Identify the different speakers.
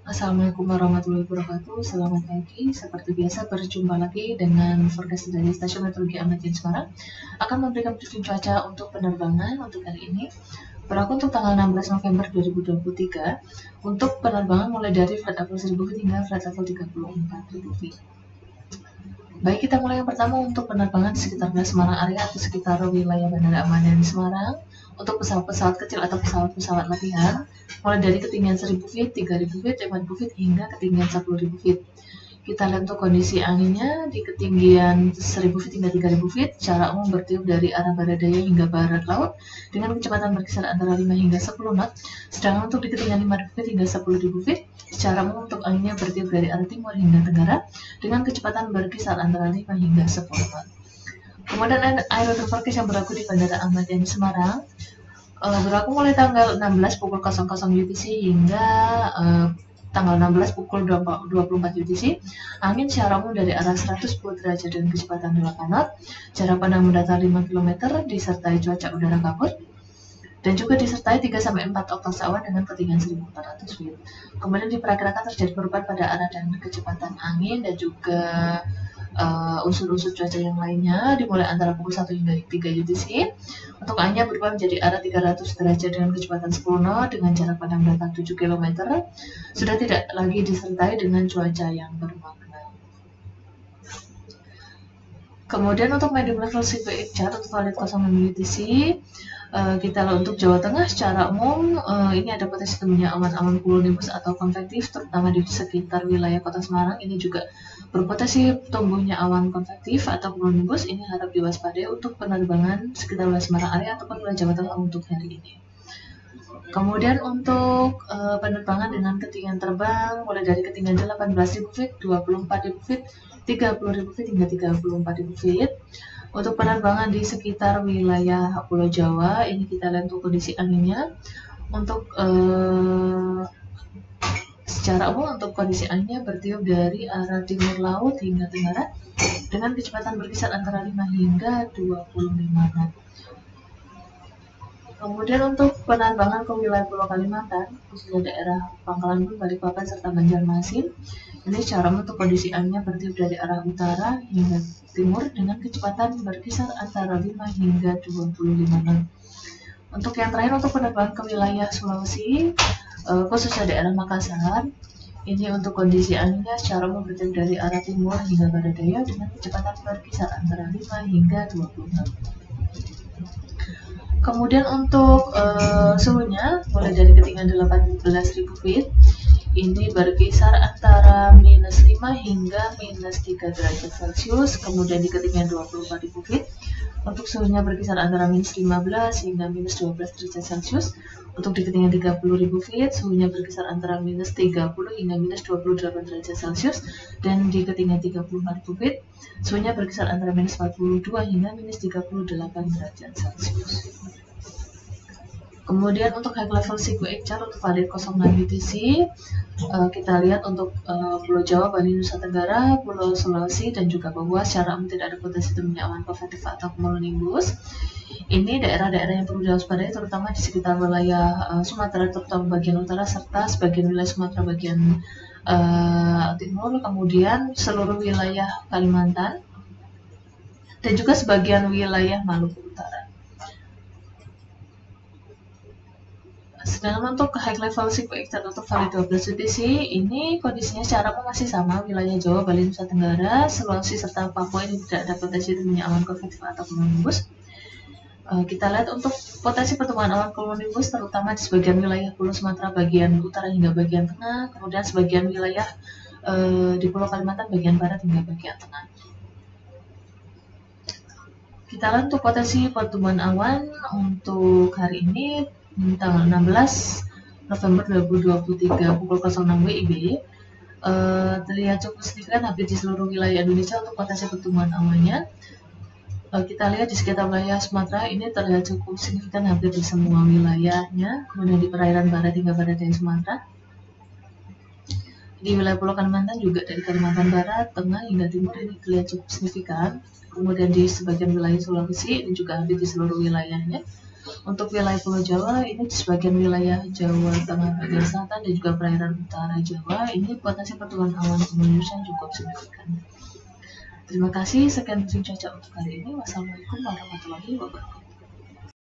Speaker 1: Assalamualaikum warahmatullahi wabarakatuh. Selamat pagi. Seperti biasa berjumpa lagi dengan forecast dari Stasiun Meteorologi Ahmad Yani Semarang. Akan memberikan briefing cuaca untuk penerbangan untuk hari ini. Berlaku untuk tanggal 16 November 2023 untuk penerbangan mulai dari flight level 1000 feet hingga flight level 34.000 feet. Baik, kita mulai yang pertama untuk penerbangan di sekitar Semarang area atau sekitar wilayah Bandara Ahmad Yani Semarang. Untuk pesawat-pesawat kecil atau pesawat-pesawat latihan, mulai dari ketinggian 1000 feet, 3000 feet, 5000 feet, hingga ketinggian 10.000 feet. Kita lihat untuk kondisi anginnya di ketinggian 1000 feet hingga 3000 feet, secara umum bertiup dari arah barat daya hingga barat laut dengan kecepatan berkisar antara 5 hingga 10 knot. Sedangkan untuk di ketinggian 5000 feet hingga 10.000 feet, secara umum untuk anginnya bertiup dari arah timur hingga tenggara dengan kecepatan berkisar antara 5 hingga 10 knot. Kemudian aerodrome forecast yang berlaku di Bandara Ahmad Yani Semarang berlaku mulai tanggal 16 pukul 00 UTC hingga tanggal 16 pukul 24 UTC. Angin secara umum dari arah 110 derajat dan kecepatan 8 knot. Jarak pandang mendatar 5 km disertai cuaca udara kabut. Dan juga disertai 3-4 oktav awan dengan ketinggian 1400 feet. Kemudian diperkirakan terjadi perubahan pada arah dan kecepatan angin dan juga unsur-unsur cuaca yang lainnya dimulai antara pukul 1 hingga 3 UTC. Untuk anginnya berubah menjadi arah 300 derajat dengan kecepatan 10 knot dengan jarak pandang mendatar 7 km. Sudah tidak lagi disertai dengan cuaca yang bermakna. Kemudian untuk medium level CPI chart untuk valid 06 UTC, kita lihat untuk Jawa Tengah secara umum ini ada potensi tumbuhnya awan-awan cumulonimbus atau konvektif terutama di sekitar wilayah Kota Semarang. Ini juga berpotensi tumbuhnya awan konvektif atau cumulonimbus. Ini harap diwaspadai untuk penerbangan sekitar wilayah Semarang area ataupun wilayah Jawa Tengah untuk hari ini. Kemudian untuk penerbangan dengan ketinggian terbang mulai dari ketinggian 18.000 feet, 24.000 feet, 30.000 feet hingga 34.000 feet. Untuk penerbangan di sekitar wilayah Pulau Jawa, ini kita lihat untuk kondisi anginnya. Untuk secara umum untuk kondisi anginnya bertiup dari arah timur laut hingga tenggara dengan kecepatan berkisar antara 5 hingga 25 knot. Kemudian untuk penerbangan ke wilayah Pulau Kalimantan, khususnya daerah Pangkalan Bun, Balikpapan, serta Banjarmasin, ini secara umum untuk kondisi anginnya bertiup dari arah utara hingga timur dengan kecepatan berkisar antara 5 hingga 25 knot. Untuk yang terakhir untuk penerbangan ke wilayah Sulawesi, khususnya daerah Makassar, ini untuk kondisi anginnya secara umum bertiup dari arah timur hingga barat daya dengan kecepatan berkisar antara 5 hingga 20 knot. Kemudian untuk suhunya mulai dari ketinggian 18.000 feet ini berkisar antara minus 5 hingga minus 3 derajat Celcius. Kemudian di ketinggian 24.000 feet untuk suhunya berkisar antara minus 15 hingga minus 12 derajat Celcius. Untuk di ketinggian 30.000 feet suhunya berkisar antara minus 30 hingga minus 28 derajat Celcius. Dan di ketinggian 34.000 feet suhunya berkisar antara minus 42 hingga minus 38 derajat Celcius. Kemudian untuk high level CQX chart untuk valid 06 UTC, kita lihat untuk Pulau Jawa, Bali, Nusa Tenggara, Pulau Sulawesi, dan juga Papua secara umum tidak ada potensi tumbuhnya awan konvektif atau cumulonimbus. Ini daerah-daerah yang perlu diwaspadai terutama di sekitar wilayah Sumatera, terutama bagian utara, serta sebagian wilayah Sumatera bagian timur, kemudian seluruh wilayah Kalimantan, dan juga sebagian wilayah Maluku Utara. Sedangkan untuk high level CQX untuk valid 12 UTC, ini kondisinya secara umum masih sama, wilayah Jawa, Bali, Nusa Tenggara, Sulawesi, serta Papua ini tidak ada potensi tumbuhnya awan konvektif atau cumulonimbus. Kita lihat untuk potensi pertumbuhan awan cumulonimbus terutama di sebagian wilayah Pulau Sumatera bagian utara hingga bagian tengah, kemudian sebagian wilayah di Pulau Kalimantan bagian barat hingga bagian tengah. Kita lihat untuk potensi pertumbuhan awan untuk hari ini tanggal 16 November 2023 pukul 06 WIB terlihat cukup signifikan hampir di seluruh wilayah Indonesia untuk potensi pertumbuhan awannya. Kita lihat di sekitar wilayah Sumatera ini terlihat cukup signifikan hampir di semua wilayahnya. Kemudian di perairan barat hingga barat daya Sumatera. Di wilayah Pulau Kalimantan juga dari Kalimantan Barat, Tengah hingga Timur ini terlihat cukup signifikan. Kemudian di sebagian wilayah Sulawesi ini juga hampir di seluruh wilayahnya. Untuk wilayah Pulau Jawa, ini sebagian wilayah Jawa Tengah bagian selatan dan juga perairan utara Jawa, ini potensi pertumbuhan awan penghujan cukup signifikan. Terima kasih, sekian briefing cuaca untuk hari ini. Wassalamualaikum warahmatullahi wabarakatuh.